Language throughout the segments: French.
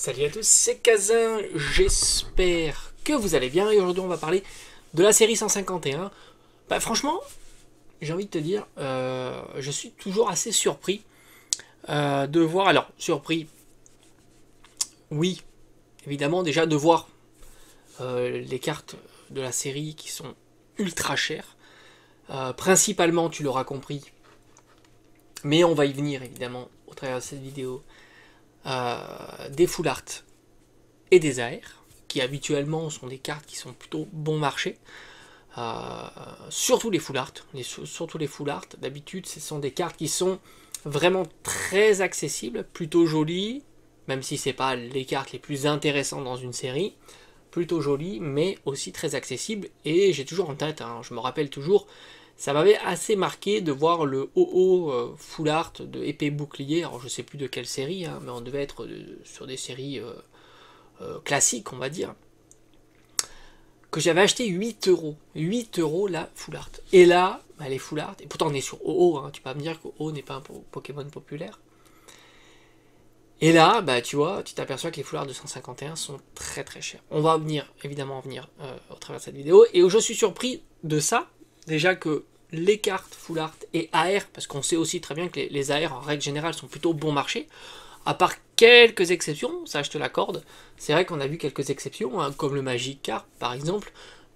Salut à tous, c'est Kazin, j'espère que vous allez bien et aujourd'hui on va parler de la série 151. Franchement, j'ai envie de te dire, je suis toujours assez surpris de voir, alors surpris, oui, évidemment déjà de voir les cartes de la série qui sont ultra chères, principalement tu l'auras compris, mais on va y venir évidemment au travers de cette vidéo, des full art et des AR, qui habituellement sont des cartes qui sont plutôt bon marché. Surtout les full art. Surtout les full art, d'habitude, ce sont des cartes qui sont vraiment très accessibles, plutôt jolies, même si c'est pas les cartes les plus intéressantes dans une série, plutôt jolies, mais aussi très accessibles. Et j'ai toujours en tête, hein, je me rappelle toujours, ça m'avait assez marqué de voir le OO full art de épée bouclier. Alors je sais plus de quelle série, hein, mais on devait être sur des séries classiques, on va dire, que j'avais acheté 8 euros. 8 euros la full art. Et là, les full art, et pourtant on est sur OO, hein, tu peux pas me dire que OO n'est pas un Pokémon populaire. Et là, tu vois, tu t'aperçois que les full art de 151 sont très très chers. On va évidemment venir au travers de cette vidéo. Et je suis surpris de ça, déjà que les cartes full art et AR, parce qu'on sait aussi très bien que les AR en règle générale sont plutôt bon marché, à part quelques exceptions, ça je te l'accorde, c'est vrai qu'on a vu quelques exceptions, hein, comme le Magikarp par exemple.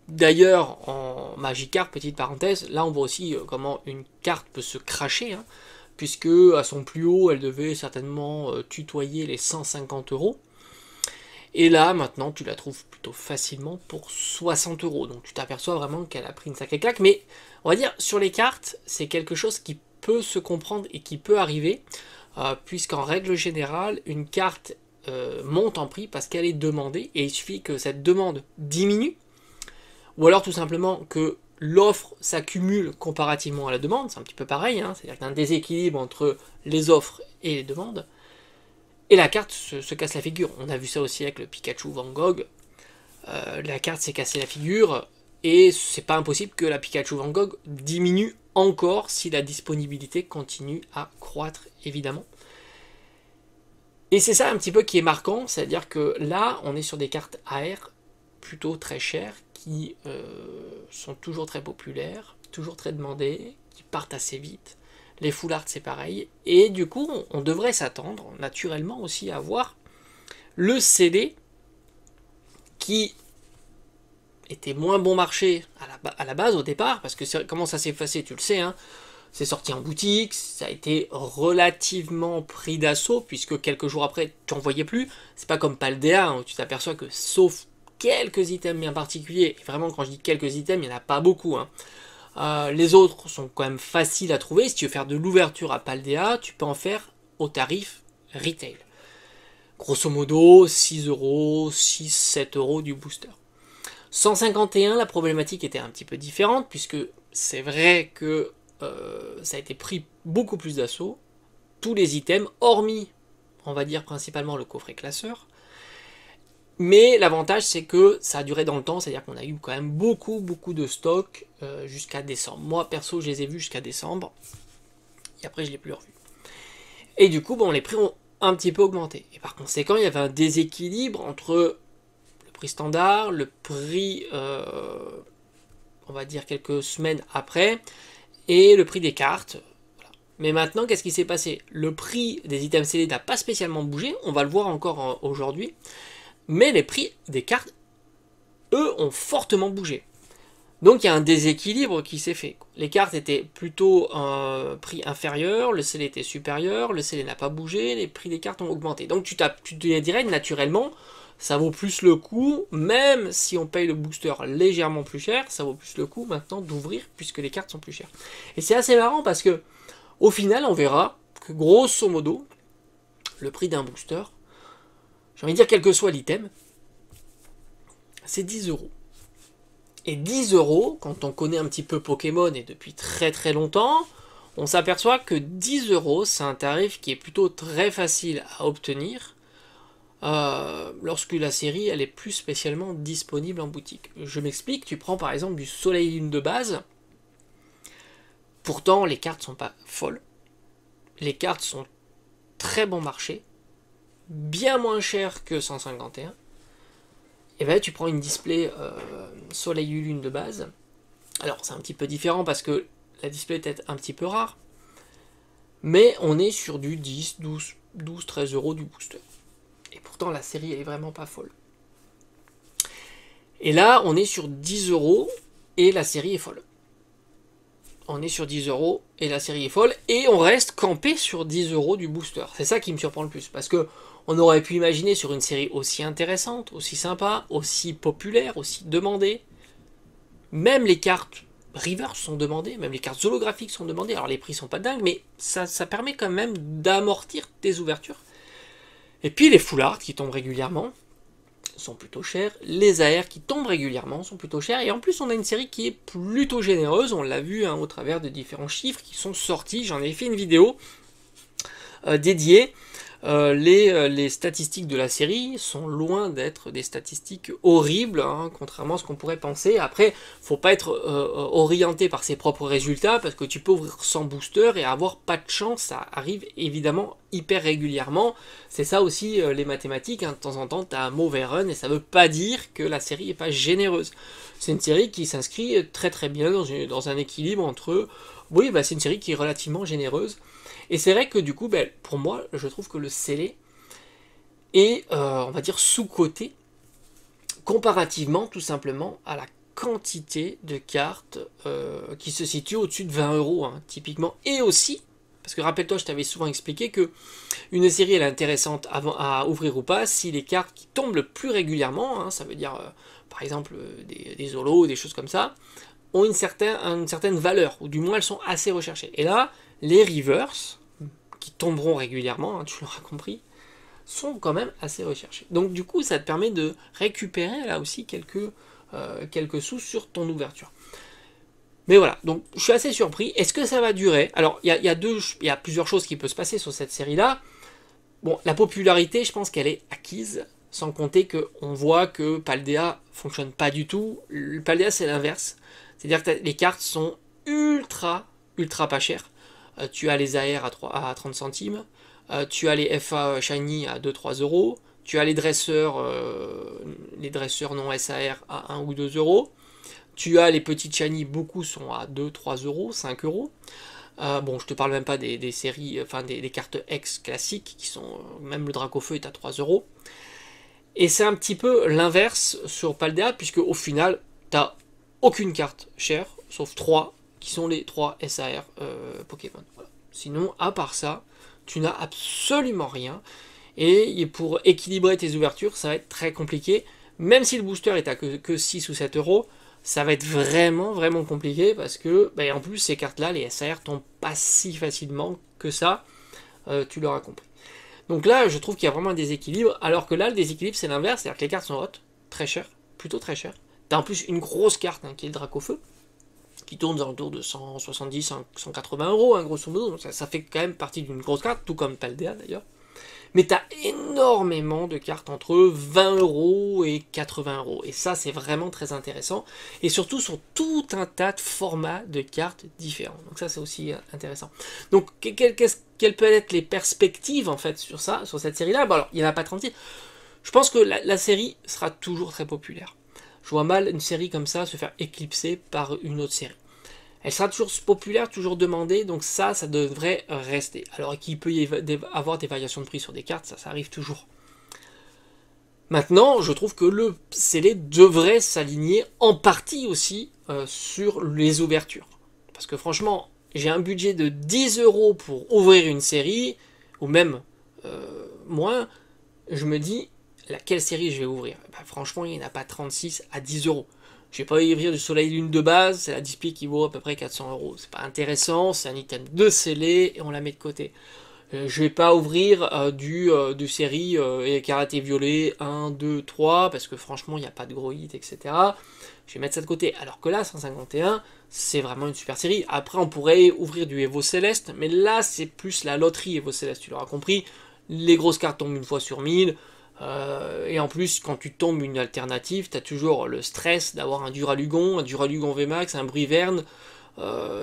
D'ailleurs, en Magikarp, petite parenthèse, là on voit aussi comment une carte peut se cracher, hein, puisque à son plus haut, elle devait certainement tutoyer les 150 euros. Et là, maintenant, tu la trouves plutôt facilement pour 60 euros. Donc tu t'aperçois vraiment qu'elle a pris une sacrée claque. Mais on va dire, sur les cartes, c'est quelque chose qui peut se comprendre et qui peut arriver, puisqu'en règle générale, une carte monte en prix parce qu'elle est demandée. Et il suffit que cette demande diminue, ou alors tout simplement que l'offre s'accumule comparativement à la demande. C'est un petit peu pareil, hein, c'est-à-dire qu'il y a un déséquilibre entre les offres et les demandes. Et la carte se casse la figure. On a vu ça aussi avec le Pikachu Van Gogh. La carte s'est cassée la figure. Et c'est pas impossible que la Pikachu Van Gogh diminue encore si la disponibilité continue à croître, évidemment. Et c'est ça un petit peu qui est marquant. C'est-à-dire que là, on est sur des cartes AR plutôt très chères qui sont toujours très populaires, toujours très demandées, qui partent assez vite. Les full art c'est pareil, et du coup on devrait s'attendre naturellement aussi à voir le CD qui était moins bon marché à la base au départ, parce que comment ça s'est passé, tu le sais, hein, c'est sorti en boutique, ça a été relativement pris d'assaut, puisque quelques jours après tu n'en voyais plus. C'est pas comme Paldea, hein, où tu t'aperçois que sauf quelques items bien particuliers, et vraiment quand je dis quelques items, il n'y en a pas beaucoup, hein. Les autres sont quand même faciles à trouver. Si tu veux faire de l'ouverture à Paldea, tu peux en faire au tarif retail. Grosso modo, 6 euros, 6-7 euros du booster. 151, la problématique était un petit peu différente, puisque c'est vrai que ça a été pris beaucoup plus d'assaut. Tous les items, hormis, on va dire principalement le coffret classeur. Mais l'avantage, c'est que ça a duré dans le temps, c'est-à-dire qu'on a eu quand même beaucoup de stocks jusqu'à décembre. Moi, perso, je les ai vus jusqu'à décembre, et après, je ne l'ai plus revu. Et du coup, les prix ont un petit peu augmenté. Et par conséquent, il y avait un déséquilibre entre le prix standard, le prix, on va dire quelques semaines après, et le prix des cartes. Voilà. Mais maintenant, qu'est-ce qui s'est passé? Le prix des items CD n'a pas spécialement bougé, on va le voir encore aujourd'hui. Mais les prix des cartes, eux, ont fortement bougé. Donc il y a un déséquilibre qui s'est fait. Les cartes étaient plutôt un prix inférieur, le CD était supérieur, le CD n'a pas bougé, les prix des cartes ont augmenté. Donc tu te dirais naturellement, ça vaut plus le coup, même si on paye le booster légèrement plus cher, ça vaut plus le coup maintenant d'ouvrir puisque les cartes sont plus chères. Et c'est assez marrant parce que au final on verra que grosso modo, le prix d'un booster, j'ai envie de dire quel que soit l'item, c'est 10 euros. Et 10 euros, quand on connaît un petit peu Pokémon et depuis très longtemps, on s'aperçoit que 10 euros, c'est un tarif qui est plutôt très facile à obtenir lorsque la série elle est plus spécialement disponible en boutique. Je m'explique, tu prends par exemple du Soleil Lune de base, pourtant les cartes sont pas folles, les cartes sont très bon marché, bien moins cher que 151, et ben tu prends une display Soleil Lune de base. Alors c'est un petit peu différent parce que la display est peut-être un petit peu rare, mais on est sur du 10, 12, 13 euros du booster. Et pourtant la série elle est vraiment pas folle. Et là on est sur 10 euros et la série est folle. On est sur 10 euros et la série est folle, et on reste campé sur 10 euros du booster. C'est ça qui me surprend le plus, parce que on aurait pu imaginer sur une série aussi intéressante, aussi sympa, aussi populaire, aussi demandée. Même les cartes reverse sont demandées, même les cartes holographiques sont demandées. Alors les prix sont pas dingues, mais ça permet quand même d'amortir tes ouvertures. Et puis les full art qui tombent régulièrement sont plutôt chers, les AR qui tombent régulièrement sont plutôt chers, et en plus on a une série qui est plutôt généreuse, on l'a vu au travers de différents chiffres qui sont sortis, j'en ai fait une vidéo dédiée. Les statistiques de la série sont loin d'être des statistiques horribles, hein, contrairement à ce qu'on pourrait penser. Après, faut pas être orienté par ses propres résultats, parce que tu peux ouvrir 100 boosters et avoir pas de chance, ça arrive évidemment hyper régulièrement. C'est ça aussi les mathématiques, hein. De temps en temps tu as un mauvais run, et ça veut pas dire que la série est pas généreuse. C'est une série qui s'inscrit très très bien dans un équilibre entre... Oui, c'est une série qui est relativement généreuse. Et c'est vrai que du coup, pour moi, je trouve que le scellé est, on va dire, sous-coté, comparativement tout simplement à la quantité de cartes qui se situe au-dessus de 20 euros, hein, typiquement. Et aussi, parce que rappelle-toi, je t'avais souvent expliqué que une série elle est intéressante à ouvrir ou pas si les cartes qui tombent le plus régulièrement, hein, ça veut dire par exemple des holos, des choses comme ça, ont une certaine valeur, ou du moins elles sont assez recherchées. Et là, les reverse, qui tomberont régulièrement, hein, tu l'auras compris, sont quand même assez recherchés. Donc du coup, ça te permet de récupérer là aussi quelques sous sur ton ouverture. Mais voilà, donc je suis assez surpris. Est-ce que ça va durer? Alors, il y a plusieurs choses qui peuvent se passer sur cette série-là. Bon, la popularité, je pense qu'elle est acquise, sans compter qu'on voit que Paldea fonctionne pas du tout. Le Paldea, c'est l'inverse. C'est-à-dire que les cartes sont ultra pas chères. Tu as les AR à 30 centimes, tu as les FA Shiny à 2-3 euros, tu as les dresseurs non SAR à 1 ou 2 euros, tu as les petites Shiny, beaucoup sont à 2-3 euros, 5 euros. Bon, je te parle même pas des séries, enfin des cartes X classiques, qui sont, même le Dracofeu est à 3 euros. Et c'est un petit peu l'inverse sur Paldea, puisque au final, tu n'as aucune carte chère, sauf 3 qui sont les 3 SAR Pokémon. Voilà. Sinon, à part ça, tu n'as absolument rien. Et pour équilibrer tes ouvertures, ça va être très compliqué. Même si le booster est à que 6 ou 7 euros, ça va être vraiment compliqué, parce que, en plus, ces cartes-là, les SAR tombent pas si facilement que ça. Tu l'auras compris. Donc là, je trouve qu'il y a vraiment un déséquilibre, alors que là, le déséquilibre, c'est l'inverse, c'est-à-dire que les cartes sont hautes, très chères, plutôt très chères. T'as en plus une grosse carte, hein, qui est le Dracofeu, qui tourne dans le tour de 170, 180 euros, hein, grosso modo. Donc ça fait quand même partie d'une grosse carte, tout comme Paldea d'ailleurs. Mais tu as énormément de cartes entre 20 euros et 80 euros. Et ça, c'est vraiment très intéressant. Et surtout sur tout un tas de formats de cartes différents. Donc ça, c'est aussi intéressant. Donc, quelles peuvent être les perspectives, en fait, sur cette série-là? Bon, alors, il n'y en a pas 36. Je pense que la série sera toujours très populaire. Je vois mal une série comme ça se faire éclipser par une autre série. Elle sera toujours populaire, toujours demandée, donc ça devrait rester. Alors qu'il peut y avoir des variations de prix sur des cartes, ça arrive toujours. Maintenant, je trouve que le scellé devrait s'aligner en partie aussi sur les ouvertures. Parce que franchement, j'ai un budget de 10 euros pour ouvrir une série, ou même moins, je me dis, quelle série je vais ouvrir? Franchement, il n'y en a pas 36 à 10 euros. Je vais pas ouvrir du Soleil Lune de base, c'est la display qui vaut à peu près 400 euros. C'est pas intéressant, c'est un item de scellé et on la met de côté. Je vais pas ouvrir du série Karaté Violet 1, 2, 3, parce que franchement, il n'y a pas de gros hits, etc. Je vais mettre ça de côté. Alors que là, 151, c'est vraiment une super série. Après, on pourrait ouvrir du Evo Céleste, mais là, c'est plus la loterie Evo Céleste, tu l'auras compris. Les grosses cartes tombent une fois sur 1000. Et en plus, quand tu tombes une alternative, tu as toujours le stress d'avoir un Duralugon VMAX, un Brivern,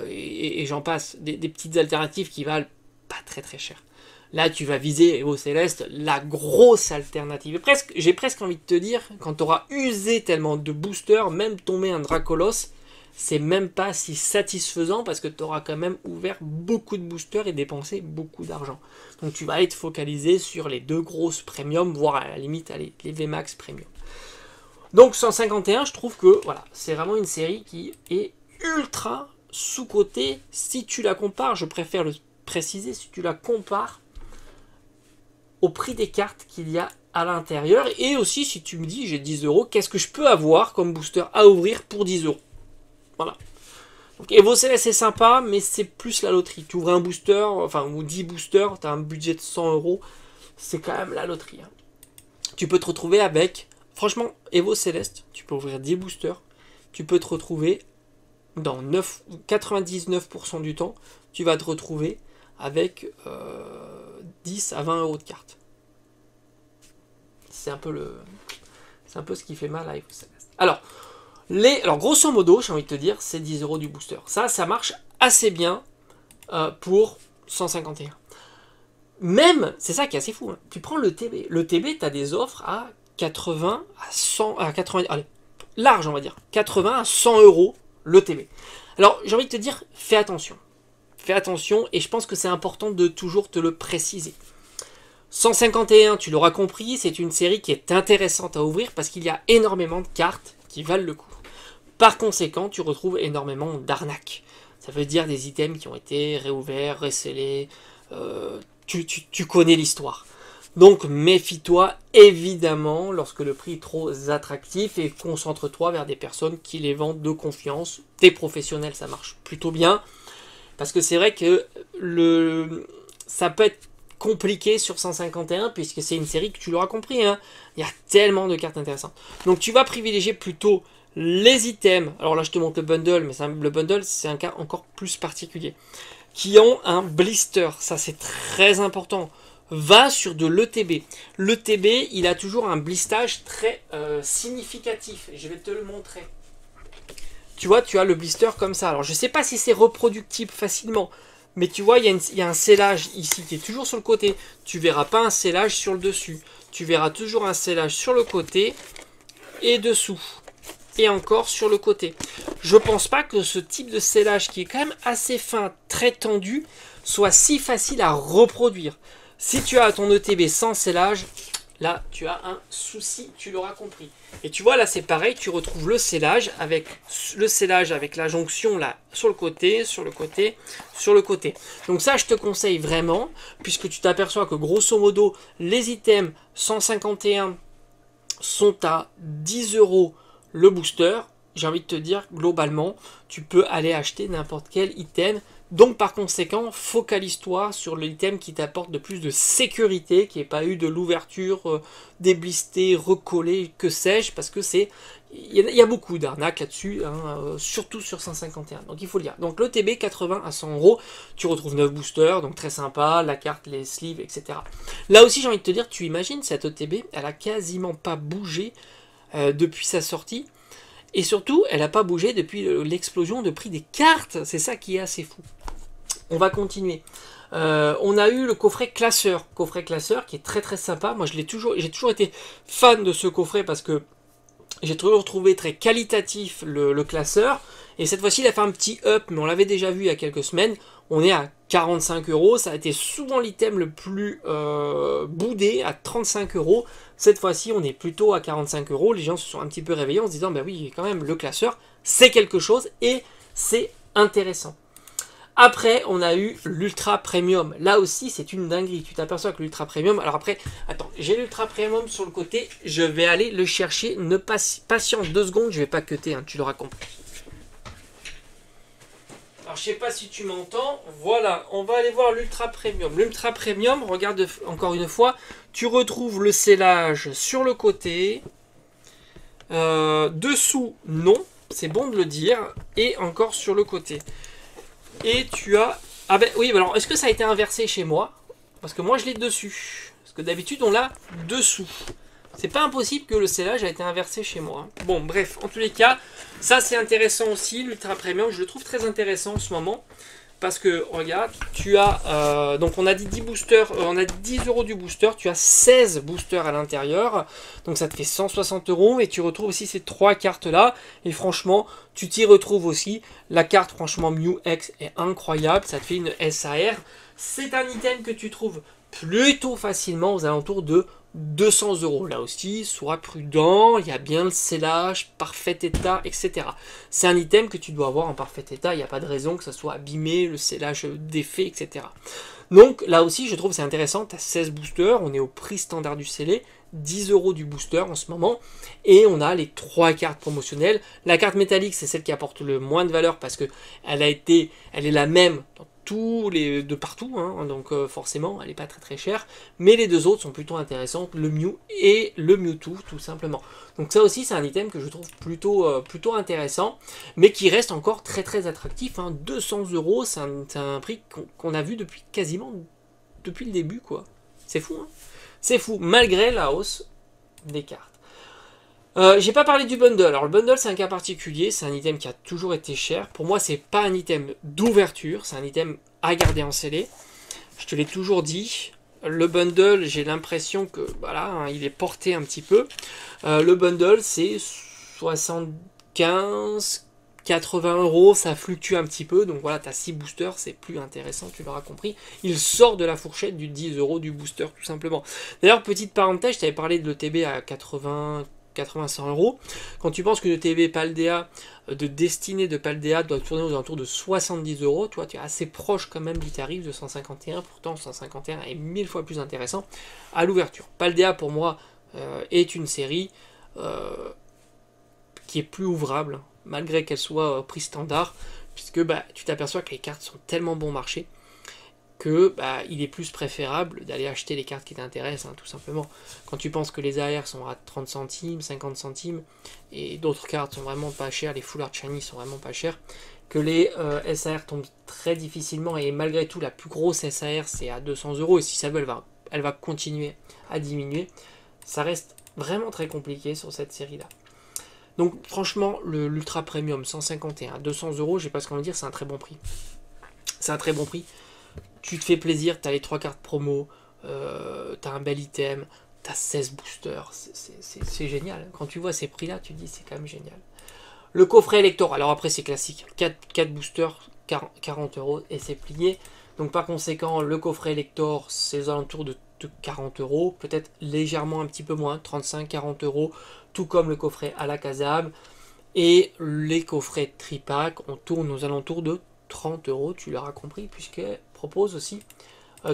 et j'en passe. Des petites alternatives qui valent pas très cher. Là, tu vas viser Evo Céleste, la grosse alternative. J'ai presque envie de te dire, quand tu auras usé tellement de boosters, même tomber un Dracolos, c'est même pas si satisfaisant parce que tu auras quand même ouvert beaucoup de boosters et dépensé beaucoup d'argent. Donc tu vas être focalisé sur les 2 grosses premium, voire à la limite les VMAX premium. Donc 151, je trouve que voilà, c'est vraiment une série qui est ultra sous-cotée. Si tu la compares, je préfère le préciser, si tu la compares au prix des cartes qu'il y a à l'intérieur, et aussi si tu me dis j'ai 10 euros, qu'est-ce que je peux avoir comme booster à ouvrir pour 10 euros. Voilà. Donc Evo Céleste c'est sympa, mais c'est plus la loterie. Tu ouvres un booster, enfin ou 10 boosters, tu as un budget de 100 euros, c'est quand même la loterie. Hein. Tu peux te retrouver avec, franchement, Evo Céleste, tu peux ouvrir 10 boosters, tu peux te retrouver dans 99% du temps, tu vas te retrouver avec 10 à 20 euros de carte. C'est un peu ce qui fait mal à Evo Céleste. Alors grosso modo, j'ai envie de te dire, c'est 10 euros du booster. Ça marche assez bien pour 151. Même, c'est ça qui est assez fou, hein. Tu prends le TB. Le TB, tu as des offres à 80, à 100, à 90, allez, large on va dire, 80 à 100 euros le TB. Alors, j'ai envie de te dire, fais attention. Fais attention, et je pense que c'est important de toujours te le préciser. 151, tu l'auras compris, c'est une série qui est intéressante à ouvrir parce qu'il y a énormément de cartes qui valent le coup. Par conséquent, tu retrouves énormément d'arnaques. Ça veut dire des items qui ont été réouverts, rescellés. Tu connais l'histoire. Donc méfie-toi évidemment lorsque le prix est trop attractif et concentre-toi vers des personnes qui les vendent de confiance. Des professionnels, ça marche plutôt bien. Parce que c'est vrai que ça peut être compliqué sur 151 puisque c'est une série que tu l'auras compris. Hein, il y a tellement de cartes intéressantes. Donc tu vas privilégier plutôt les items. Alors là je te montre le bundle, mais le bundle c'est un cas encore plus particulier. Qui ont un blister. Ça c'est très important. Va sur de l'ETB. L'ETB, il a toujours un blistage très significatif. Je vais te le montrer. Tu vois, tu as le blister comme ça. Alors, je ne sais pas si c'est reproductible facilement. Mais tu vois, il y a un scellage ici qui est toujours sur le côté. Tu ne verras pas un scellage sur le dessus. Tu verras toujours un scellage sur le côté et dessous. Et encore sur le côté. Je ne pense pas que ce type de scellage qui est quand même assez fin, très tendu, soit si facile à reproduire. Si tu as ton ETB sans scellage, là tu as un souci, tu l'auras compris. Et tu vois là c'est pareil, tu retrouves le scellage avec la jonction là sur le côté, sur le côté, sur le côté. Donc ça je te conseille vraiment, puisque tu t'aperçois que grosso modo les items 151 sont à 10 euros le booster. J'ai envie de te dire globalement tu peux aller acheter n'importe quel item. Donc par conséquent, focalise-toi sur l'item qui t'apporte de plus de sécurité, qui n'ait pas eu de l'ouverture déblisté, recollé, que sais-je, parce que il y a beaucoup d'arnaques là-dessus, hein, surtout sur 151. Donc il faut le dire. Donc le TB 80 à 100 euros, tu retrouves 9 boosters, donc très sympa, la carte, les sleeves, etc. Là aussi j'ai envie de te dire, tu imagines cette ETB, elle a quasiment pas bougé depuis sa sortie. Et surtout, elle n'a pas bougé depuis l'explosion de prix des cartes. C'est ça qui est assez fou. On va continuer. On a eu le coffret classeur. Coffret classeur qui est très très sympa. Moi, j'ai toujours été fan de ce coffret parce que j'ai toujours trouvé très qualitatif le classeur. Et cette fois-ci, il a fait un petit up, mais on l'avait déjà vu il y a quelques semaines. On est à 45 euros. Ça a été souvent l'item le plus boudé à 35 euros. Cette fois-ci, on est plutôt à 45 euros. Les gens se sont un petit peu réveillés en se disant, bah oui, quand même, le classeur, c'est quelque chose et c'est intéressant. Après, on a eu l'Ultra Premium. Là aussi, c'est une dinguerie. Tu t'aperçois que l'Ultra Premium... Alors après, attends, j'ai l'Ultra Premium sur le côté. Je vais aller le chercher. Ne patiente 2 secondes, je vais pas cutter, hein, tu l'auras compris. Alors, je sais pas si tu m'entends. Voilà, on va aller voir l'Ultra Premium. L'Ultra Premium, regarde encore une fois. Tu retrouves le scellage sur le côté. Dessous, non. C'est bon de le dire. Et encore sur le côté. Et tu as... Ah ben oui, alors est-ce que ça a été inversé chez moi? Parce que moi je l'ai dessus. Parce que d'habitude on l'a dessous. C'est pas impossible que le scellage a été inversé chez moi. Bon bref, en tous les cas, ça c'est intéressant aussi, l'Ultra Premium. Je le trouve très intéressant en ce moment. parce que, regarde, tu as, donc on a dit 10 boosters, on a dit 10 euros du booster, tu as 16 boosters à l'intérieur, donc ça te fait 160 euros, et tu retrouves aussi ces 3 cartes-là, et franchement, tu t'y retrouves aussi. La carte, franchement, Mew X est incroyable, ça te fait une SAR. C'est un item que tu trouves plutôt facilement aux alentours de 200 euros. Là aussi, sois prudent, il y a bien le scellage, parfait état, etc. C'est un item que tu dois avoir en parfait état, il n'y a pas de raison que ça soit abîmé, le scellage défait, etc. Donc là aussi, je trouve c'est intéressant, tu as 16 boosters, on est au prix standard du scellé, 10 euros du booster en ce moment, et on a les 3 cartes promotionnelles. La carte métallique, c'est celle qui apporte le moins de valeur parce que elle est la même dans de partout, hein, donc forcément elle n'est pas très très chère, mais les deux autres sont plutôt intéressantes, le Mew et le Mewtwo tout simplement. Donc ça aussi c'est un item que je trouve plutôt intéressant, mais qui reste encore très très attractif, hein. 200 euros, c'est un prix qu'on a vu quasiment depuis le début, quoi. C'est fou, hein. C'est fou, malgré la hausse des cartes. J'ai pas parlé du bundle. Alors le bundle c'est un cas particulier, c'est un item qui a toujours été cher. Pour moi c'est pas un item d'ouverture, c'est un item à garder en scellé. Je te l'ai toujours dit. Le bundle, j'ai l'impression que voilà, hein, il est porté un petit peu. Le bundle c'est 75, 80 euros, ça fluctue un petit peu. Donc voilà, tu as 6 boosters, c'est plus intéressant, tu l'auras compris. Il sort de la fourchette du 10 euros du booster tout simplement. D'ailleurs, petite parenthèse, je t'avais parlé de l'ETB à 80-100 euros. Quand tu penses que le TB Paldea, de destinée de Paldea, doit tourner aux alentours de 70 euros, toi tu es assez proche quand même du tarif de 151, pourtant 151 est 1000 fois plus intéressant à l'ouverture. Paldea pour moi est une série qui est plus ouvrable, malgré qu'elle soit prix standard, puisque tu t'aperçois que les cartes sont tellement bon marché que il est plus préférable d'aller acheter les cartes qui t'intéressent, hein, tout simplement. Quand tu penses que les AR sont à 30 centimes, 50 centimes, et d'autres cartes sont vraiment pas chères, les Full Art Shiny sont vraiment pas chères, que les SAR tombent très difficilement, et malgré tout la plus grosse SAR c'est à 200 euros, et si ça veut elle va continuer à diminuer, ça reste vraiment très compliqué sur cette série là. Donc franchement, l'Ultra Premium 151 à 200 euros, j'ai pas ce qu'on veut dire, c'est un très bon prix. C'est un très bon prix. Tu te fais plaisir, tu as les 3 cartes promo, tu as un bel item, tu as 16 boosters, c'est génial. Quand tu vois ces prix-là, tu te dis c'est quand même génial. Le coffret Elector, alors après c'est classique, 4 boosters, 40 euros et c'est plié. Donc par conséquent, le coffret Elector, c'est aux alentours de 40 euros, peut-être légèrement un petit peu moins, 35-40 euros, tout comme le coffret Alakazam. Et les coffrets Tripack, on tourne aux alentours de 30 euros, tu l'auras compris, puisqu'elle propose aussi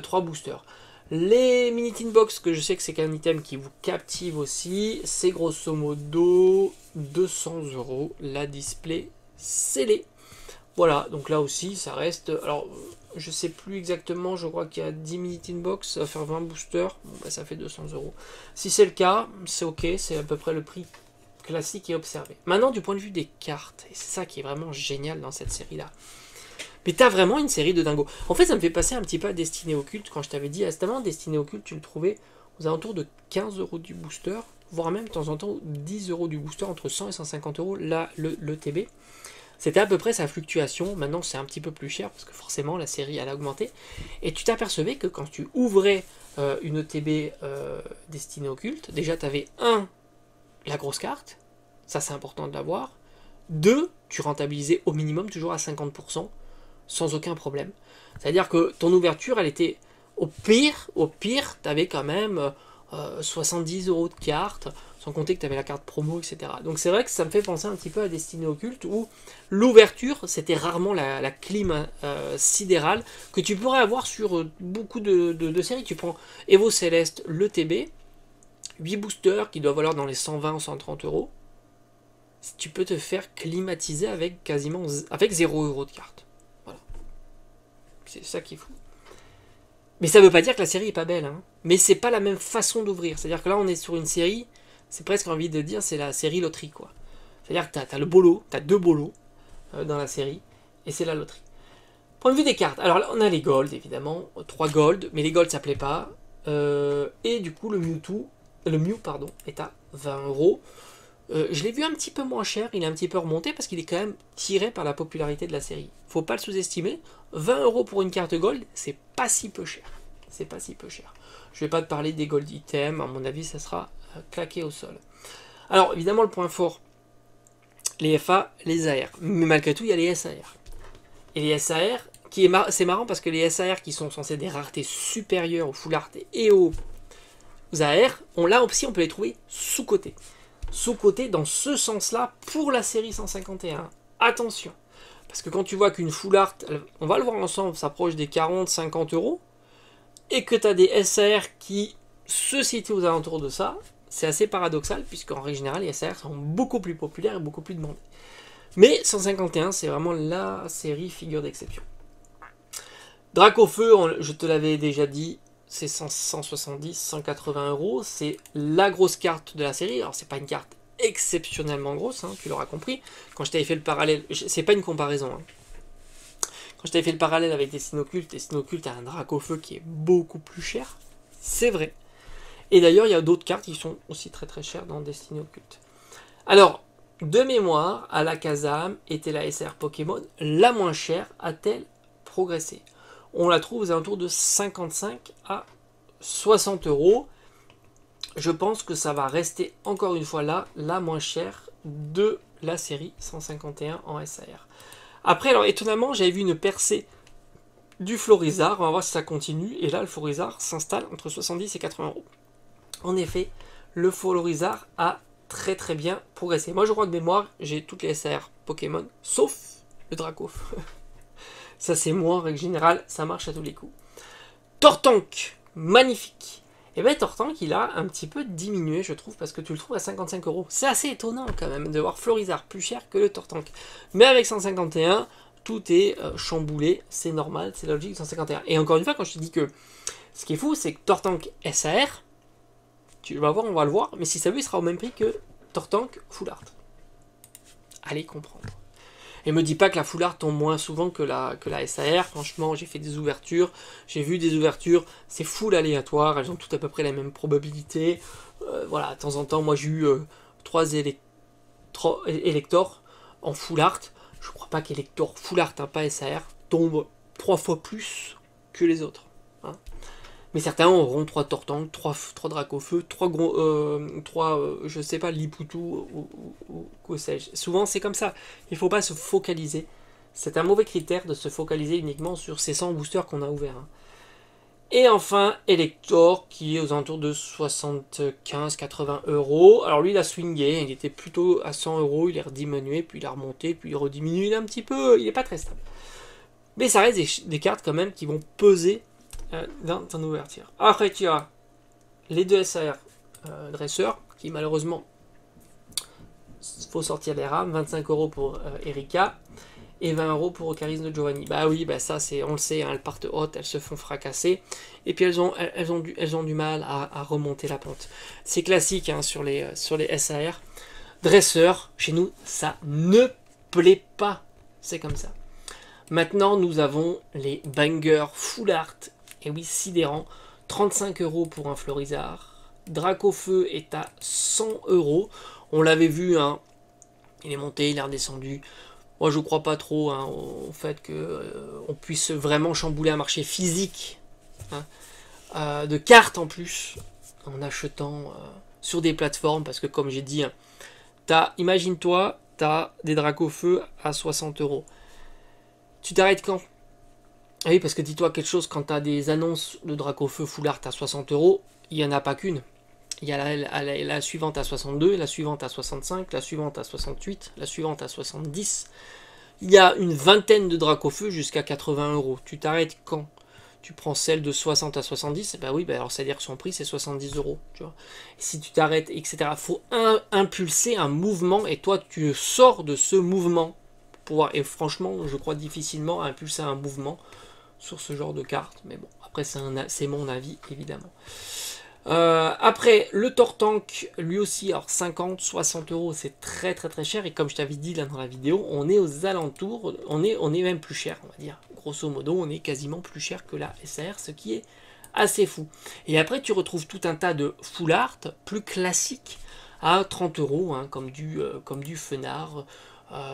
3 boosters. Les mini tin box, que je sais que c'est un item qui vous captive aussi, c'est grosso modo 200 euros la display scellée. Voilà, donc là aussi ça reste, alors je sais plus exactement, je crois qu'il y a 10 mini tin box, ça va faire 20 boosters, bon, ça fait 200 euros. Si c'est le cas, c'est ok, c'est à peu près le prix classique et observé. Maintenant du point de vue des cartes, et c'est ça qui est vraiment génial dans cette série là, mais t'as vraiment une série de dingo. En fait, ça me fait passer un petit peu à Destinée Occulte. Quand je t'avais dit, avant Destinée Occulte, tu le trouvais aux alentours de 15 euros du booster, voire même de temps en temps 10 euros du booster, entre 100 et 150 euros, là, le TB. C'était à peu près sa fluctuation. Maintenant, c'est un petit peu plus cher, parce que forcément, la série, elle a augmenté. Et tu t'apercevais que quand tu ouvrais une ETB Destinée Occulte, déjà, tu avais la grosse carte. Ça, c'est important de l'avoir. 2, tu rentabilisais au minimum toujours à 50%. Sans aucun problème. C'est-à-dire que ton ouverture, elle était au pire, tu avais quand même 70 euros de carte, sans compter que tu avais la carte promo, etc. Donc c'est vrai que ça me fait penser un petit peu à Destinée Occulte, où l'ouverture, c'était rarement la clim sidérale que tu pourrais avoir sur beaucoup de séries. Tu prends Evo Céleste, le TB, 8 boosters qui doivent valoir dans les 120 ou 130 euros. Tu peux te faire climatiser avec 0 euros de carte. C'est ça qui est fou. Mais ça veut pas dire que la série est pas belle, hein. Mais c'est pas la même façon d'ouvrir. C'est-à-dire que là, on est sur une série, c'est presque envie de dire, c'est la série loterie, quoi. C'est-à-dire que t'as le bolo, t'as 2 bolos dans la série, et c'est la loterie. Point de vue des cartes, alors là, on a les gold, évidemment, 3 gold, mais les gold, ça plaît pas. Et du coup, le Mew, est à 20 euros. Je l'ai vu un petit peu moins cher, il est un petit peu remonté parce qu'il est quand même tiré par la popularité de la série. Faut pas le sous-estimer. 20 € pour une carte gold, c'est pas si peu cher. C'est pas si peu cher. Je vais pas te parler des gold items, à mon avis, ça sera claqué au sol. Alors, évidemment, le point fort, les FA, les AR. Mais malgré tout, il y a les SAR. Et les SAR, c'est marrant parce que les SAR qui sont censés des raretés supérieures aux full art et aux AR, là aussi, on peut les trouver sous-cotés. Sous-côté dans ce sens-là pour la série 151. Attention, parce que quand tu vois qu'une full art, on va le voir ensemble, s'approche des 40-50 €, et que tu as des SAR qui se situent aux alentours de ça, c'est assez paradoxal, puisqu'en règle générale, les SAR sont beaucoup plus populaires et beaucoup plus demandés. Mais 151, c'est vraiment la série figure d'exception. Dracofeu, je te l'avais déjà dit, c'est 170, 180 €. C'est la grosse carte de la série. Alors, c'est pas une carte exceptionnellement grosse, hein, tu l'auras compris. Quand je t'avais fait le parallèle, c'est pas une comparaison. Hein. Quand je t'avais fait le parallèle avec Destin Occulte a un Dracofeu qui est beaucoup plus cher. C'est vrai. Et d'ailleurs, il y a d'autres cartes qui sont aussi très très chères dans Destin Occulte. Alors, de mémoire, Alakazam était la SR Pokémon la moins chère. A-t-elle progressé? On la trouve aux alentours de 55 à 60 €. Je pense que ça va rester encore une fois là, la moins chère de la série 151 en SAR. Après, alors étonnamment, j'avais vu une percée du Florizard. On va voir si ça continue. Et là, le Florizard s'installe entre 70 et 80 €. En effet, le Florizard a très très bien progressé. Moi, je crois que de mémoire, j'ai toutes les SAR Pokémon, sauf le Draco. Ça, c'est moi, en règle générale, ça marche à tous les coups. Tortank, magnifique. Et bien, Tortank, il a un petit peu diminué, je trouve, parce que tu le trouves à 55 €. C'est assez étonnant, quand même, de voir Florizard plus cher que le Tortank. Mais avec 151, tout est chamboulé, c'est normal, c'est la logique de 151. Et encore une fois, quand je te dis que ce qui est fou, c'est que Tortank SAR, tu vas voir, on va le voir, mais si ça lui, il sera au même prix que Tortank Full Art. Allez comprendre. Et me dis pas que la full art tombe moins souvent que la SAR. Franchement, j'ai fait des ouvertures. J'ai vu des ouvertures. C'est full aléatoire. Elles ont toutes à peu près la même probabilité. Voilà, de temps en temps, moi j'ai eu 3 électors en full art. Je crois pas qu'élector full art, hein, pas SAR, tombe 3 fois plus que les autres. Hein. Mais certains auront 3 Tortank, 3 Dracofeu, 3 je sais pas, Lipoutou ou que sais-je. Souvent c'est comme ça. Il faut pas se focaliser. C'est un mauvais critère de se focaliser uniquement sur ces 100 boosters qu'on a ouverts. Hein. Et enfin, Elector, qui est aux alentours de 75-80 €. Alors lui, il a swingé, il était plutôt à 100 €, il est rediminué, puis il a remonté, puis il rediminue un petit peu, il n'est pas très stable. Mais ça reste des cartes quand même qui vont peser dans ton ouverture. Après, tu as les deux SAR dresseurs, qui malheureusement, faut sortir les rames, 25 € pour Erika, et 20 € pour Ocarina de Giovanni. Bah oui, bah ça, on le sait, hein, elles partent hautes, elles se font fracasser, et puis elles ont du mal à remonter la pente. C'est classique hein, sur les SAR. Dresseurs, chez nous, ça ne plaît pas. C'est comme ça. Maintenant, nous avons les bangers full art. Et oui, sidérant. 35 € pour un Florizard. Dracofeu est à 100 €. On l'avait vu, hein. Il est monté, il est redescendu. Moi, je ne crois pas trop hein, au fait qu'on puisse vraiment chambouler un marché physique hein, de cartes en plus en achetant sur des plateformes. Parce que, comme j'ai dit, hein, imagine-toi, tu as des Dracofeu à 60 €. Tu t'arrêtes quand? Ah oui, parce que dis-toi quelque chose, quand tu as des annonces de Dracofeu Full Art à 60 €, il n'y en a pas qu'une. Il y a la suivante à 62, la suivante à 65, la suivante à 68, la suivante à 70. Il y a une vingtaine de Dracofeu jusqu'à 80 €. Tu t'arrêtes quand? Tu prends celle de 60 à 70, bah oui, bah alors c'est-à-dire que son prix c'est 70 €. Tu vois. Et si tu t'arrêtes, etc., il faut impulser un mouvement et toi tu sors de ce mouvement. Et franchement, je crois difficilement à impulser un mouvement sur ce genre de carte, mais bon, après c'est mon avis évidemment. Après le Tortank, lui aussi, alors 50-60 €, c'est très très très cher, et comme je t'avais dit là dans la vidéo, on est aux alentours, on est même plus cher, on va dire, grosso modo, on est quasiment plus cher que la SAR, ce qui est assez fou. Et après tu retrouves tout un tas de full art plus classiques, à 30 euros, hein, comme du Fenard,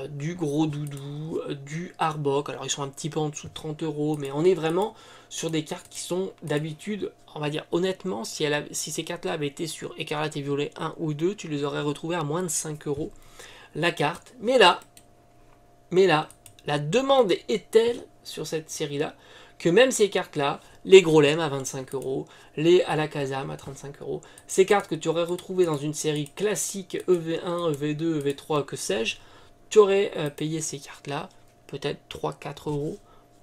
du Gros Doudou, du Arbok. Alors ils sont un petit peu en dessous de 30 euros, mais on est vraiment sur des cartes qui sont d'habitude, on va dire honnêtement, si ces cartes-là avaient été sur Écarlate et Violet 1 ou 2, tu les aurais retrouvées à moins de 5 euros la carte. Mais là, la demande est telle sur cette série-là que même ces cartes-là, les Grolem à 25 euros, les Alakazam à 35 euros, ces cartes que tu aurais retrouvées dans une série classique EV1, EV2, EV3, que sais-je, tu aurais payé ces cartes-là peut-être 3-4 euros,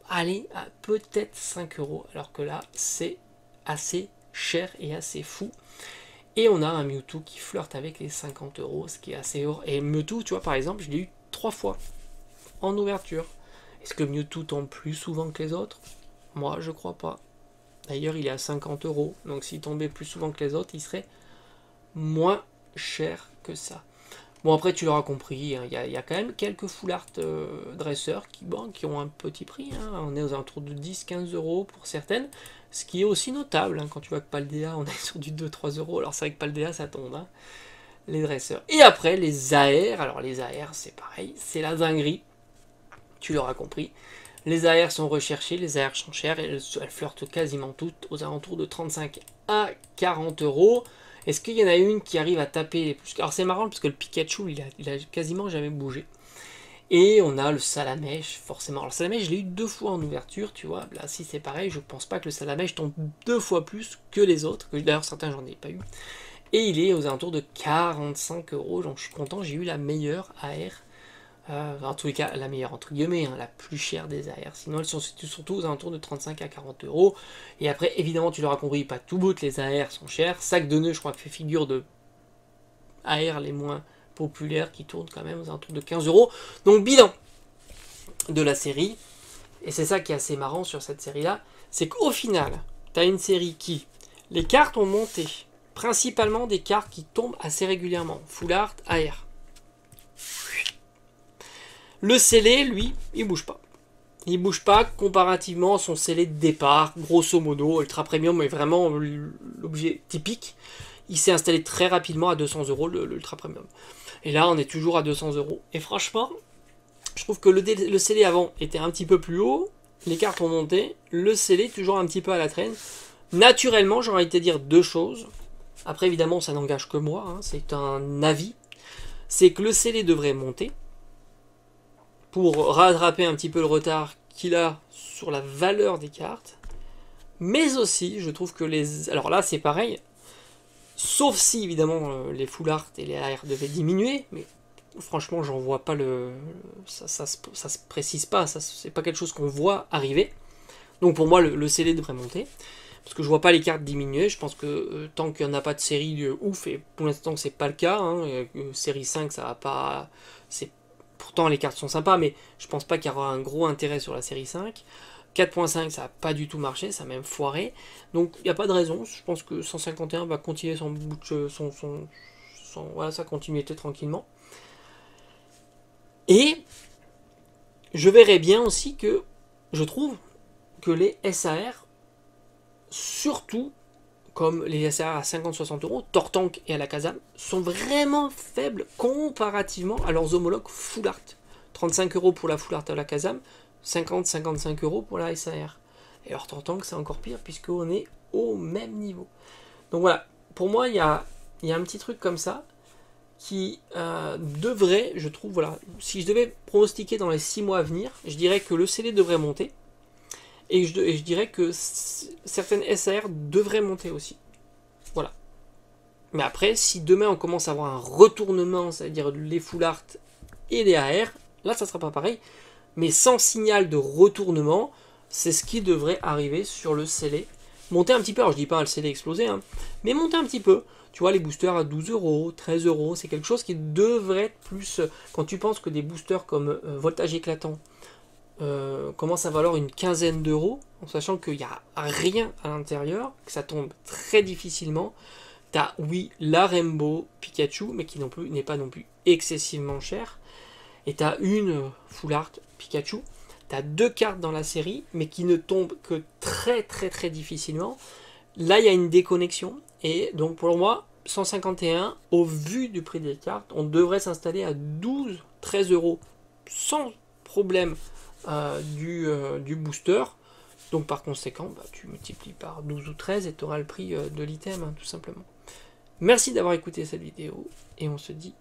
allez, à peut-être 5 euros, alors que là, c'est assez cher et assez fou. Et on a un Mewtwo qui flirte avec les 50 euros, ce qui est assez haut. Et Mewtwo, tu vois, par exemple, je l'ai eu 3 fois en ouverture. Est-ce que Mewtwo tombe plus souvent que les autres? Moi, je crois pas. D'ailleurs, il est à 50 euros. Donc, s'il tombait plus souvent que les autres, il serait moins cher que ça. Bon, après, tu l'auras compris, hein, y a quand même quelques full art dresseurs qui ont un petit prix. Hein. On est aux alentours de 10-15 euros pour certaines. Ce qui est aussi notable. Hein, quand tu vois que Paldea, on est sur du 2-3 euros. Alors, c'est vrai que Paldea, ça tombe. Hein, les dresseurs. Et après, les AR. Alors, les AR, c'est pareil. C'est la dinguerie. Tu l'auras compris. Les AR sont recherchés, les AR sont chers, elles flirtent quasiment toutes aux alentours de 35 à 40 euros. Est-ce qu'il y en a une qui arrive à taper les plus? Alors c'est marrant parce que le Pikachu, il a quasiment jamais bougé. Et on a le Salamèche, forcément. Alors le Salamèche, je l'ai eu 2 fois en ouverture, tu vois. Là, si c'est pareil, je pense pas que le Salamèche tombe 2 fois plus que les autres. D'ailleurs, certains, j'en ai pas eu. Et il est aux alentours de 45 euros, donc je suis content, j'ai eu la meilleure AR. En tous les cas, la meilleure entre guillemets, hein, la plus chère des AR. Sinon, elles sont surtout aux alentours de 35 à 40 euros. Et après, évidemment, tu l'auras compris, pas tout bout, les AR sont chers. Sac de nœud, je crois que fait figure de AR les moins populaires qui tournent quand même aux alentours de 15 euros. Donc, bilan de la série. Et c'est ça qui est assez marrant sur cette série-là. C'est qu'au final, tu as une série qui, les cartes ont monté. Principalement des cartes qui tombent assez régulièrement. Full Art, AR. Le scellé, lui, il bouge pas. Il bouge pas comparativement à son scellé de départ, grosso modo. Ultra Premium est vraiment l'objet typique. Il s'est installé très rapidement à 200 euros, l'Ultra Premium. Et là, on est toujours à 200 euros. Et franchement, je trouve que le scellé avant était un petit peu plus haut. Les cartes ont monté. Le scellé, toujours un petit peu à la traîne. Naturellement, j'aurais été dire 2 choses. Après, évidemment, ça n'engage que moi. Hein, c'est un avis. C'est que le scellé devrait monter pour rattraper un petit peu le retard qu'il a sur la valeur des cartes. Mais aussi, je trouve que les... Alors là, c'est pareil. Sauf si, évidemment, les full art et les AR devaient diminuer. Mais franchement, j'en vois pas le... Ça se précise pas. C'est pas quelque chose qu'on voit arriver. Donc pour moi, le scellé devrait monter. Parce que je vois pas les cartes diminuer. Je pense que tant qu'il n'y en a pas de série ouf, et pour l'instant, c'est pas le cas. Hein, série 5, ça va pas... Pourtant, les cartes sont sympas, mais je pense pas qu'il y aura un gros intérêt sur la série 5. 4.5, ça n'a pas du tout marché, ça a même foiré. Donc, il n'y a pas de raison. Je pense que 151 va continuer sa continuité tranquillement. Et je verrai bien aussi que je trouve que les SAR, surtout comme les SAR à 50-60 euros, Tortank et Alakazam, sont vraiment faibles comparativement à leurs homologues Full Art. 35 euros pour la Full Art Alakazam, 50-55 euros pour la SAR. Et alors Tortank, c'est encore pire puisqu'on est au même niveau. Donc voilà, pour moi, il y a un petit truc comme ça qui devrait, je trouve, voilà, si je devais pronostiquer dans les 6 mois à venir, je dirais que le CD devrait monter. Et je dirais que certaines SAR devraient monter aussi. Voilà. Mais après, si demain on commence à avoir un retournement, c'est-à-dire les full art et les AR, là ça sera pas pareil. Mais sans signal de retournement, c'est ce qui devrait arriver sur le scellé. Monter un petit peu, alors je dis pas le scellé exploser, hein, mais monter un petit peu. Tu vois, les boosters à 12 euros, 13 euros, c'est quelque chose qui devrait être plus... Quand tu penses que des boosters comme Voltage Éclatant, commence à valoir une quinzaine d'euros, en sachant qu'il n'y a rien à l'intérieur, que ça tombe très difficilement. T'as, oui, la Rainbow Pikachu, mais qui n'est pas non plus excessivement cher. Et t'as une Full Art Pikachu. T'as 2 cartes dans la série, mais qui ne tombent que très très très difficilement. Là, il y a une déconnexion. Et donc pour moi, 151, au vu du prix des cartes, on devrait s'installer à 12-13 euros sans problème du booster. Donc par conséquent, tu multiplies par 12 ou 13 et tu auras le prix de l'item, tout simplement. Merci d'avoir écouté cette vidéo et on se dit